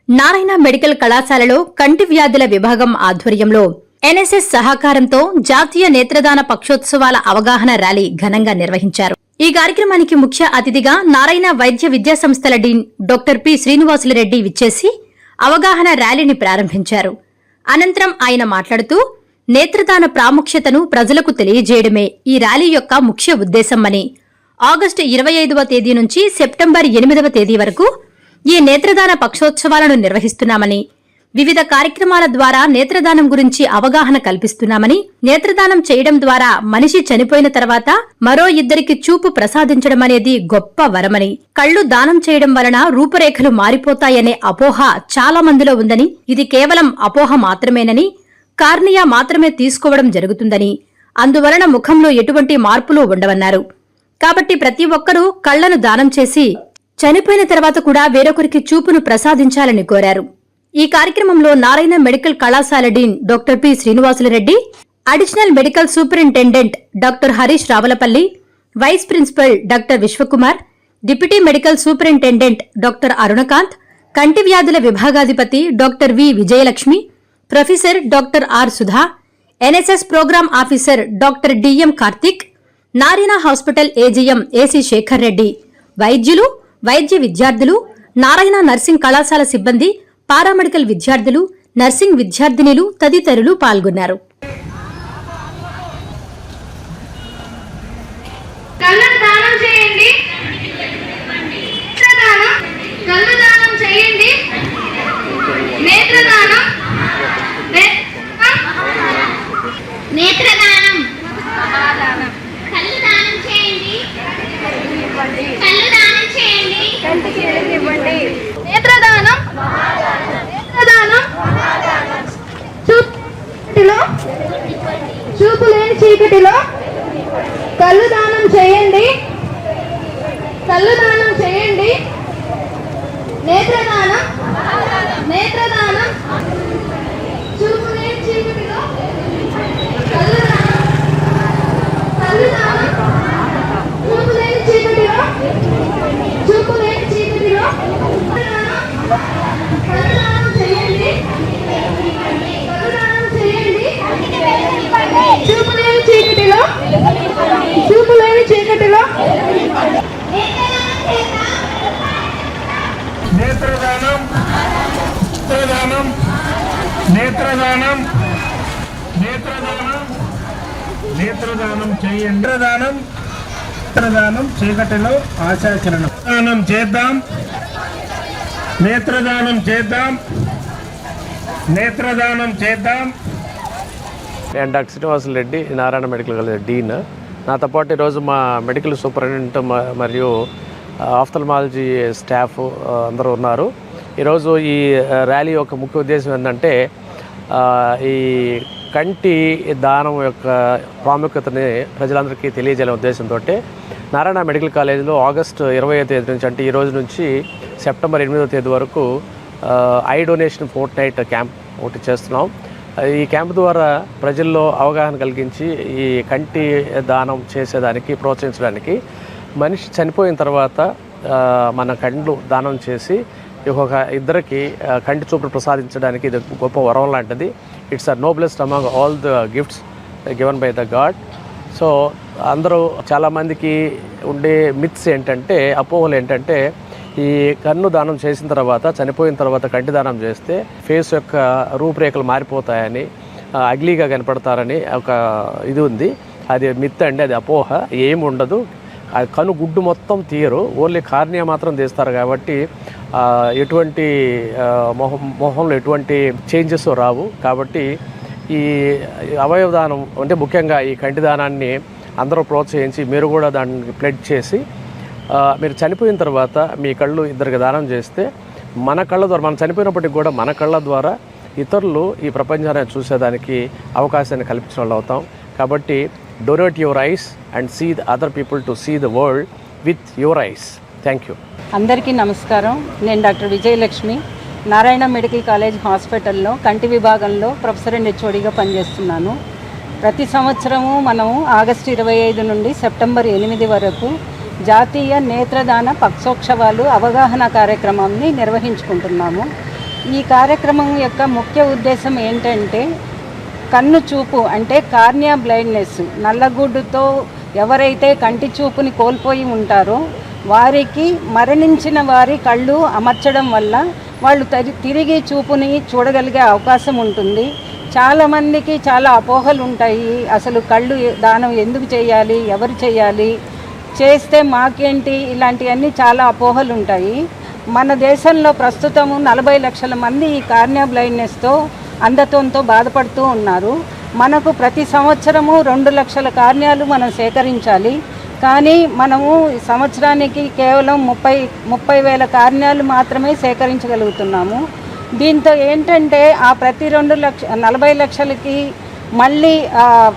Narayana medical కళాశాలలో కంటి వ్యాధుల విభాగం ఆధ్వర్యంలో ఎన్ఎస్ఎస్ సహకారంతో జాతీయ నేత్రదాన పక్షోత్సవాల అవగాహన ర్యాలీ ఘనంగా నిర్వహించారు. ఈ కార్యక్రమానికి ముఖ్య అతిథిగా నారాయణ వైద్య విద్యా సంస్థల డీన్ డాక్టర్ పి శ్రీనివాసులరెడ్డి విచ్చేసి అవగాహన ర్యాలీని ప్రారంభించారు. అనంతరం ఆయన మాట్లాడుతూ నేత్రదాన ప్రాముఖ్యతను ప్రజలకు తెలియజేయడమే ఈ ర్యాలీ యొక్క ముఖ్య ఉద్దేశమని, ఆగస్టు 25వ తేదీ నుంచి సెప్టెంబర్ 8వ తేదీ వరకు ఈ నేత్రదాన పక్షోత్సవాలను నిర్వహిస్తున్నామని, వివిధ కార్యక్రమాల ద్వారా నేత్రదానం గురించి అవగాహన కల్పిస్తున్నామని, నేత్రదానం చేయడం ద్వారా మనిషి చనిపోయిన తర్వాత మరో ఇద్దరికి చూపు ప్రసాదించడం అనేది గొప్ప వరమని, కళ్లు దానం చేయడం వలన రూపురేఖలు మారిపోతాయనే అపోహ చాలా మందిలో ఉందని, ఇది కేవలం అపోహ మాత్రమేనని, కార్నియా మాత్రమే తీసుకోవడం జరుగుతుందని, అందువలన ముఖంలో ఎటువంటి మార్పులు ఉండవన్నారు. కాబట్టి ప్రతి ఒక్కరూ కళ్లను దానం చేసి చనిపోయిన తర్వాత కూడా వేరొకరికి చూపును ప్రసాదించాలని కోరారు. ఈ కార్యక్రమంలో నారాయణ మెడికల్ కళాశాల dean doctor P Srinivasulareddy, additional medical superintendent doctor Harish Ravulapalli, vice principal doctor Vishwakumar, deputy medical superintendent doctor Arunakanth, కంటి వ్యాధుల విభాగాధిపతి doctor V Vijayalakshmi, professor doctor R Sudha, NSS program officer doctor DM Karthik, Narayana hospital AGM AC Shekhar Reddy, వైద్యులు, వైద్య విద్యార్థులు, నారాయణ నర్సింగ్ కళాశాల సిబ్బంది, పారామెడికల్ విద్యార్థులు, నర్సింగ్ విద్యార్థినిలు తదితరులు పాల్గొన్నారు. నేత్రదానం, కళ్ళు దానం చేయండి, కళ్ళు దానం చేయండి, కంటికి ఇవ్వండి. నేత్రదానం, నేత్రదానం, చూపు లేని చీకటిలో కళ్ళు దానం చేయండి, కళ్ళు దానం చేయండి. నేత్రదానం, నేత్రదానం, చూపు లేని చీకటిలో కళ్ళు దానం, కళ్ళు దానం, చూపు లేని చీకటిలో, చూపు లేని చీకటిలో కళ్ళు దానం చేయండి, కళ్ళు దానం చేయండి. చూపు లేని చీకటిలో, చూపు లేని చీకటిలో నేత్రదానం, నేత్రదానం, నేత్రదానం, నేత్రదానం, నేత్రదానం చేయండి. నేత్రదానం, నేత్రదానం చీకటిలో ఆశాకిరణం. దానం చేద్దాం, నేత్రదానం చేద్దాం, నేత్రదానం చేద్దాం. నేను doctor Srinivasulu Reddy, Narayana medical college Deen. నాతో పాటు ఈరోజు మా మెడికల్ సూపరింటెండెంట్ మరియు ఆఫ్థల్మాలజీ స్టాఫ్ అందరూ ఉన్నారు. ఈరోజు ఈ ర్యాలీ యొక్క ముఖ్య ఉద్దేశం ఏంటంటే ఈ కంటి దానం యొక్క ప్రాముఖ్యతని ప్రజలందరికీ తెలియజేయాలనే ఉద్దేశంతో నారాయణ మెడికల్ కాలేజీలో ఆగస్టు 20వ తేదీ నుంచి, అంటే ఈ రోజు నుంచి సెప్టెంబర్ 8వ తేదీ వరకు I donation fort night camp ఒకటి చేస్తున్నాం. ఈ క్యాంప్ ద్వారా ప్రజల్లో అవగాహన కలిగించి ఈ కంటి దానం చేసేదానికి ప్రోత్సహించడానికి, మనిషి చనిపోయిన తర్వాత మన కళ్ళు దానం చేసి ఒక ఇద్దరికి కంటి చూపులు ప్రసాదించడానికి ఇది గొప్ప వరం లాంటిది. It's a noblest among all the gifts given by the God. So అందరూ చాలామందికి ఉండే మిత్స్ ఏంటంటే, అపోహలు ఏంటంటే, ఈ కన్ను దానం చేసిన తర్వాత, చనిపోయిన తర్వాత కంటి దానం చేస్తే ఫేస్ యొక్క రూపురేఖలు మారిపోతాయని, అగ్లీగా కనపడతారని ఒక ఇది ఉంది. అది మిత్ అండి, అది అపోహ. ఏమి ఉండదు. అది కను గుడ్డు మొత్తం తీయరు, ఓన్లీ కార్నియా మాత్రం తీస్తారు. కాబట్టి ఎటువంటి మొహంలో ఎటువంటి చేంజెస్ రావు. కాబట్టి ఈ అవయవ దానం అంటే ముఖ్యంగా ఈ కంటి దానాన్ని అందరూ ప్రోత్సహించి మీరు కూడా దాన్ని ప్లెడ్జ్ చేసి మీరు చనిపోయిన తర్వాత మీ కళ్ళు ఇద్దరికి దానం చేస్తే మన కళ్ళ ద్వారా, మనం చనిపోయినప్పటికి కూడా మన కళ్ళ ద్వారా ఇతరులు ఈ ప్రపంచాన్ని చూసేదానికి అవకాశాన్ని కల్పించిన వాళ్ళు అవుతాం. కాబట్టి donate your eyes and see the other people to see the world with your eyes. Thank you. అందరికీ నమస్కారం. నేను doctor Vijayalakshmi, Narayana medical college హాస్పిటల్లో కంటి విభాగంలో ప్రొఫెసర్ అండ్ హెచ్ఓడిగా పనిచేస్తున్నాను. ప్రతి సంవత్సరము మనము ఆగస్టు 25 నుండి సెప్టెంబర్ 8 వరకు జాతీయ నేత్రదాన పక్షోత్సవాలు అవగాహన కార్యక్రమాన్ని నిర్వహించుకుంటున్నాము. ఈ కార్యక్రమం యొక్క ముఖ్య ఉద్దేశం ఏంటంటే కన్ను చూపు అంటే కార్నియా బ్లైండ్నెస్, నల్లగుడ్డుతో ఎవరైతే కంటి చూపుని కోల్పోయి ఉంటారో వారికి మరణించిన వారి కళ్ళు అమర్చడం వల్ల వాళ్ళు తిరిగి చూపుని చూడగలిగే అవకాశం ఉంటుంది. చాలామందికి చాలా అపోహలు ఉంటాయి. అసలు కళ్ళు దానం ఎందుకు చేయాలి, ఎవరు చేయాలి, చేస్తే మాకేంటి, ఇలాంటివన్నీ చాలా అపోహలు ఉంటాయి. మన దేశంలో ప్రస్తుతము 40 లక్షల మంది ఈ కార్నియా బ్లైండ్నెస్తో అంధత్వంతో బాధపడుతూ ఉన్నారు. మనకు ప్రతి సంవత్సరము 2 లక్షల కార్నియాలు మనం సేకరించాలి. కానీ మనము సంవత్సరానికి కేవలం 30 వేల కార్నియాలు మాత్రమే సేకరించగలుగుతున్నాము. దీంతో ఏంటంటే ఆ ప్రతి 40 లక్షలకి మళ్ళీ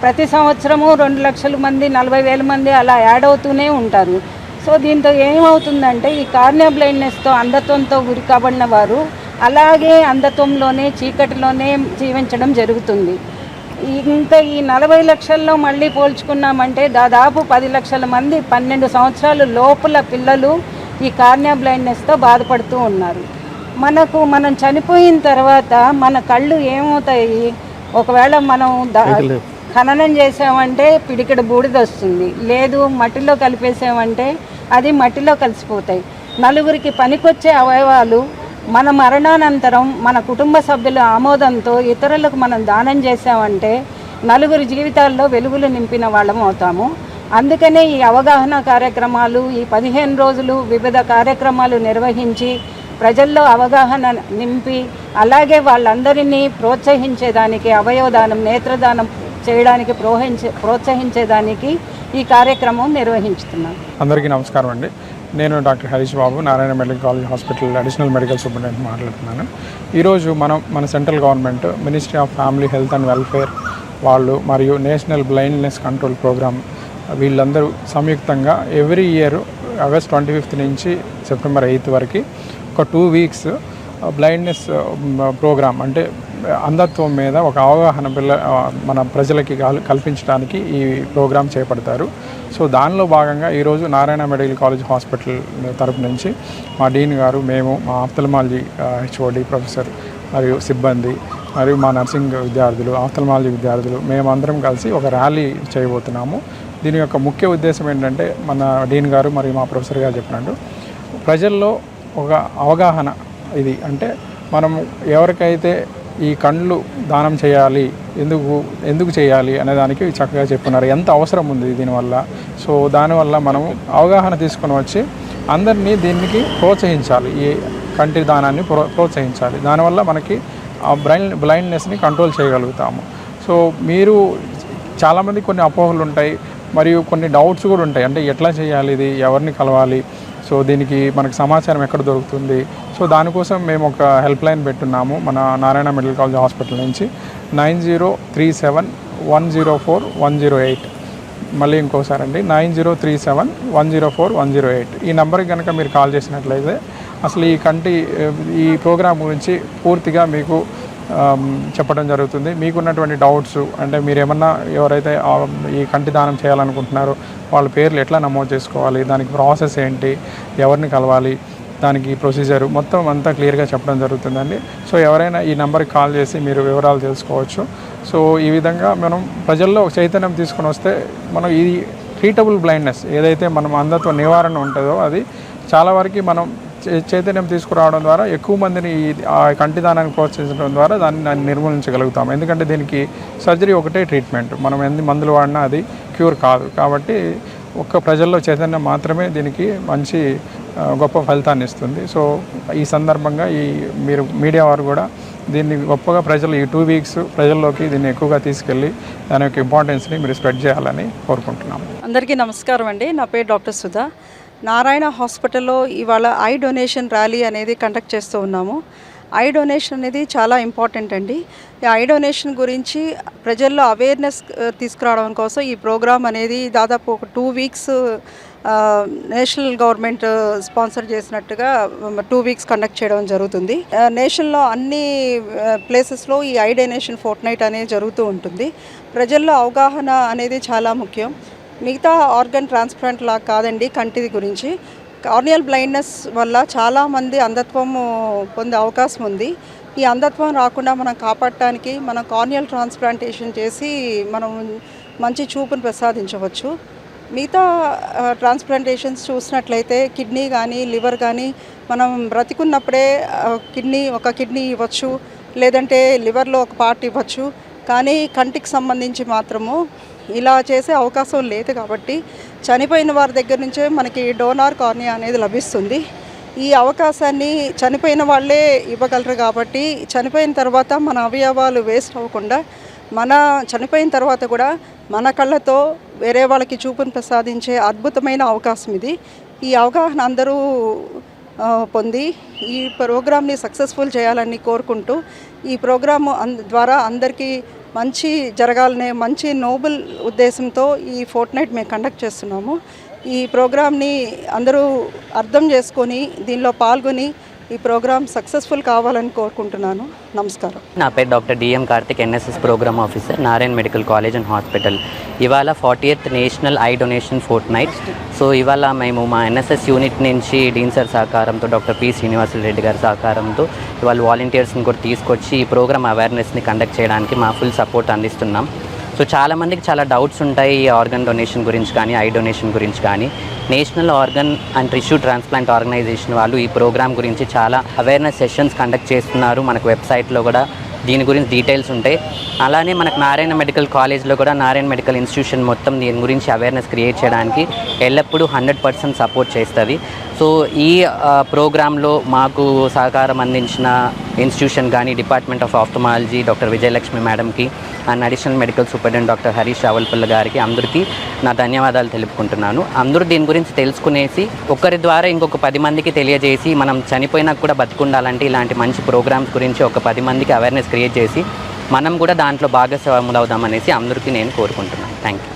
ప్రతి సంవత్సరము 2 లక్షల మంది 40,000 మంది అలా యాడ్ అవుతూనే ఉంటారు. సో దీంతో ఏమవుతుందంటే ఈ కార్నియా బ్లైండ్నెస్తో అంధత్వంతో గురి కాబడిన వారు అలాగే అంధత్వంలోనే చీకటిలోనే జీవించడం జరుగుతుంది. ఇంకా ఈ 40 లక్షల్లో మళ్ళీ పోల్చుకున్నామంటే దాదాపు 10 లక్షల మంది 12 సంవత్సరాల లోపల పిల్లలు ఈ కార్నియా బ్లైండ్నెస్తో బాధపడుతూ ఉన్నారు. మనం చనిపోయిన తర్వాత మన కళ్ళు ఏమవుతాయి, ఒకవేళ మనం ఖననం చేసామంటే పిడికెడు బూడిద వస్తుంది, లేదు మట్టిలో కలిపేసామంటే అది మట్టిలో కలిసిపోతాయి. నలుగురికి పనికొచ్చే అవయవాలు మన మరణానంతరం మన కుటుంబ సభ్యుల ఆమోదంతో ఇతరులకు మనం దానం చేసామంటే నలుగురి జీవితాల్లో వెలుగులు నింపిన వాళ్ళం అవుతాము. అందుకనే ఈ అవగాహన కార్యక్రమాలు, ఈ 15 రోజులు వివిధ కార్యక్రమాలు నిర్వహించి ప్రజల్లో అవగాహన నింపి అలాగే వాళ్ళందరినీ ప్రోత్సహించేదానికి, అవయవదానం నేత్రదానం చేయడానికి ప్రోత్సహించేదానికి ఈ కార్యక్రమం నిర్వహించుతున్నాం. అందరికీ నమస్కారం అండి. నేను doctor Harish Babu, Narayana medical college hospital additional medical superintendent మాట్లాడుతున్నాను. ఈరోజు మన central government ministry of family health and welfare వాళ్ళు మరియు నేషనల్ బ్లైండ్నెస్ కంట్రోల్ ప్రోగ్రామ్ వీళ్ళందరూ సంయుక్తంగా ఎవ్రీ ఇయర్ ఆగస్ట్ 25 నుంచి సెప్టెంబర్ 8 వరకు ఒక 2 వీక్స్ బ్లైండ్నెస్ ప్రోగ్రామ్ అంటే అంధత్వం మీద ఒక అవగాహన మన ప్రజలకి కల్పించడానికి ఈ ప్రోగ్రాం చేపడతారు. సో దానిలో భాగంగా ఈరోజు నారాయణ మెడికల్ కాలేజ్ హాస్పిటల్ తరపు నుంచి మా డీన్ గారు, మేము, మా ఆఫ్థల్మాలజీ హెచ్ఓడి ప్రొఫెసర్ మరియు సిబ్బంది మరియు మా నర్సింగ్ విద్యార్థులు, ఆఫ్థల్మాలజీ విద్యార్థులు మేమందరం కలిసి ఒక ర్యాలీ చేయబోతున్నాము. దీని యొక్క ముఖ్య ఉద్దేశం ఏంటంటే మన డీన్ గారు మరియు మా ప్రొఫెసర్ గారు చెప్పినట్టు ప్రజల్లో ఒక అవగాహన ఇది అంటే మనము ఎవరికైతే ఈ కళ్ళు దానం చేయాలి, ఎందుకు చేయాలి అనే దానికి చక్కగా చెప్పున్నారు, ఎంత అవసరం ఉంది దీనివల్ల. సో దానివల్ల మనము అవగాహన తీసుకొని వచ్చి అందరినీ దీనికి ప్రోత్సహించాలి, ఈ కంటి దానాన్ని ప్రోత్సహించాలి. దానివల్ల మనకి ఆ బ్లైండ్నెస్ని కంట్రోల్ చేయగలుగుతాము. సో మీరు చాలామంది కొన్ని అపోహలు ఉంటాయి మరియు కొన్ని డౌట్స్ కూడా ఉంటాయి, అంటే ఎట్లా చేయాలి, ఇది ఎవరిని కలవాలి, సో దీనికి మనకు సమాచారం ఎక్కడ దొరుకుతుంది. సో దానికోసం మేము ఒక హెల్ప్ లైన్ పెట్టున్నాము మన నారాయణ మెడికల్ కాలేజ్ హాస్పిటల్ నుంచి 9037104108. మళ్ళీ ఇంకోసారి అండి 9037104108. ఈ నెంబర్కి కనుక మీరు కాల్ చేసినట్లయితే అసలు ఈ ప్రోగ్రాం గురించి పూర్తిగా మీకు చెప్పడం జరుగుతుంది. మీకున్నటువంటి డౌట్స్ అంటే మీరు ఏమన్నా ఎవరైతే ఈ కంటి దానం చేయాలనుకుంటున్నారో వాళ్ళ పేర్లు ఎట్లా నమోదు చేసుకోవాలి, దానికి ప్రాసెస్ ఏంటి, ఎవరిని కలవాలి, దానికి ప్రొసీజర్ మొత్తం అంతా క్లియర్గా చెప్పడం జరుగుతుందండి. సో ఎవరైనా ఈ నెంబర్కి కాల్ చేసి మీరు వివరాలు తెలుసుకోవచ్చు. సో ఈ విధంగా మనం ప్రజల్లో చైతన్యం తీసుకొని వస్తే మనం ఈ ట్రీటబుల్ బ్లైండ్నెస్ ఏదైతే మనం అంధత్వ నివారణ ఉంటుందో అది చాలా వరకు మనం చైతన్యం తీసుకురావడం ద్వారా ఎక్కువ మందిని ఆ కంటి దానాన్ని ప్రోత్సహించడం ద్వారా దాన్ని నిర్మూలించగలుగుతాం. ఎందుకంటే దీనికి సర్జరీ ఒకటే ట్రీట్మెంట్, మనం ఎన్ని మందులు వాడినా అది క్యూర్ కాదు. కాబట్టి ఒక్క ప్రజల్లో చైతన్యం మాత్రమే దీనికి మంచి గొప్ప ఫలితాన్ని ఇస్తుంది. సో ఈ సందర్భంగా మీరు మీడియా వారు కూడా దీన్ని గొప్పగా ప్రజలు ఈ 2 వీక్స్ ప్రజల్లోకి దీన్ని ఎక్కువగా తీసుకెళ్ళి దాని యొక్క ఇంపార్టెన్స్ని మీరు స్ప్రెడ్ చేయాలని కోరుకుంటున్నాము. అందరికీ నమస్కారం అండి. నా పేరు డాక్టర్ సుధా. నారాయణ హాస్పిటల్లో ఇవాళ ఐ డొనేషన్ ర్యాలీ అనేది కండక్ట్ చేస్తూ ఉన్నాము. ఐ డొనేషన్ అనేది చాలా ఇంపార్టెంట్ అండి. ఈ ఐ డొనేషన్ గురించి ప్రజల్లో అవేర్నెస్ తీసుకురావడం కోసం ఈ ప్రోగ్రామ్ అనేది దాదాపు ఒక 2 వీక్స్ నేషనల్ గవర్నమెంట్ స్పాన్సర్ చేసినట్టుగా 2 వీక్స్ కండక్ట్ చేయడం జరుగుతుంది. నేషన్లో అన్ని ప్లేసెస్లో ఈ ఐ డొనేషన్ ఫోర్ట్నైట్ అనేది జరుగుతూ ఉంటుంది. ప్రజల్లో అవగాహన అనేది చాలా ముఖ్యం. మిగతా ఆర్గన్ ట్రాన్స్ప్లాంట్ లా కాదండి కంటిది గురించి. కార్నియల్ బ్లైండ్నెస్ వల్ల చాలామంది అంధత్వం పొందే అవకాశం ఉంది. ఈ అంధత్వం రాకుండా మనం కాపాడటానికి మనం కార్నియల్ ట్రాన్స్ప్లాంటేషన్ చేసి మనం మంచి చూపును ప్రసాదించవచ్చు. మిగతా ట్రాన్స్ప్లాంటేషన్స్ చూసినట్లయితే కిడ్నీ కానీ లివర్ కానీ మనం బ్రతికున్నప్పుడే ఒక కిడ్నీ ఇవ్వచ్చు, లేదంటే లివర్లో ఒక పార్ట్ ఇవ్వచ్చు. కానీ కంటికి సంబంధించి మాత్రము ఇలా చేసే అవకాశం లేదు కాబట్టి చనిపోయిన వారి దగ్గర నుంచే మనకి డోనార్ కార్నియా అనేది లభిస్తుంది. ఈ అవకాశాన్ని చనిపోయిన వాళ్ళే ఇవ్వగలరు కాబట్టి చనిపోయిన తర్వాత మన అవయవాలు వేస్ట్ అవ్వకుండా మన చనిపోయిన తర్వాత కూడా మన కళ్ళతో వేరే వాళ్ళకి చూపును ప్రసాదించే అద్భుతమైన అవకాశం ఇది. ఈ అవగాహన అందరూ పొంది ఈ ప్రోగ్రామ్ని సక్సెస్ఫుల్ చేయాలని కోరుకుంటూ ఈ ప్రోగ్రాము ద్వారా అందరికీ మంచి జరగాలనే మంచి నోబెల్ ఉద్దేశంతో ఈ ఫోర్ట్నైట్ మేము కండక్ట్ చేస్తున్నాము. ఈ ప్రోగ్రామ్ని అందరూ అర్థం చేసుకొని దీనిలో పాల్గొని ఈ ప్రోగ్రామ్ సక్సెస్ఫుల్ కావాలని కోరుకుంటున్నాను. నమస్కారం. నా పేరు doctor DM Karthik, NSS program officer, Narayana medical college and hospital. ఇవాళ 40th national eye donation fortnight. So ఇవాళ మేము మా ఎన్ఎస్ఎస్ యూనిట్ నుంచి డీన్ సార్ సహకారంతో, డాక్టర్ పి శ్రీనివాసరెడ్డి గారి సహకారంతో ఇవాళ వాలంటీర్స్ని కూడా తీసుకొచ్చి ఈ ప్రోగ్రామ్ అవేర్నెస్ని కండక్ట్ చేయడానికి మా ఫుల్ సపోర్ట్ అందిస్తున్నాం. సో చాలామందికి చాలా డౌట్స్ ఉంటాయి ఈ ఆర్గన్ డొనేషన్ గురించి కానీ, ఐ డొనేషన్ గురించి కానీ. National organ and tissue transplant organization వాళ్ళు ఈ ప్రోగ్రామ్ గురించి చాలా అవేర్నెస్ సెషన్స్ కండక్ట్ చేస్తున్నారు. మనకు వెబ్సైట్లో కూడా దీని గురించి డీటెయిల్స్ ఉంటాయి. అలానే మనకు నారాయణ మెడికల్ కాలేజ్లో కూడా నారాయణ మెడికల్ ఇన్స్టిట్యూషన్ మొత్తం దీని గురించి అవేర్నెస్ క్రియేట్ చేయడానికి ఎల్లప్పుడూ 100% సపోర్ట్ చేస్తుంది. సో ఈ ప్రోగ్రాంలో మాకు సహకారం అందించిన ఇన్స్టిట్యూషన్ కానీ, department of ophthalmology doctor Vijayalakshmi మేడంకి and additional medical superintendent doctor Harish Ravulapalli గారికి అందరికీ నా ధన్యవాదాలు తెలుపుకుంటున్నాను. అందరూ దీని గురించి తెలుసుకునేసి ఒకరి ద్వారా ఇంకొక 10 మందికి తెలియజేసి మనం చనిపోయినా కూడా బతికుండాలంటే ఇలాంటి మంచి ప్రోగ్రామ్స్ గురించి ఒక 10 మందికి అవేర్నెస్ క్రియేట్ చేసి మనం కూడా దాంట్లో భాగస్వాములు అవుదామనేసి అందరికీ నేను కోరుకుంటున్నాను. Thank you.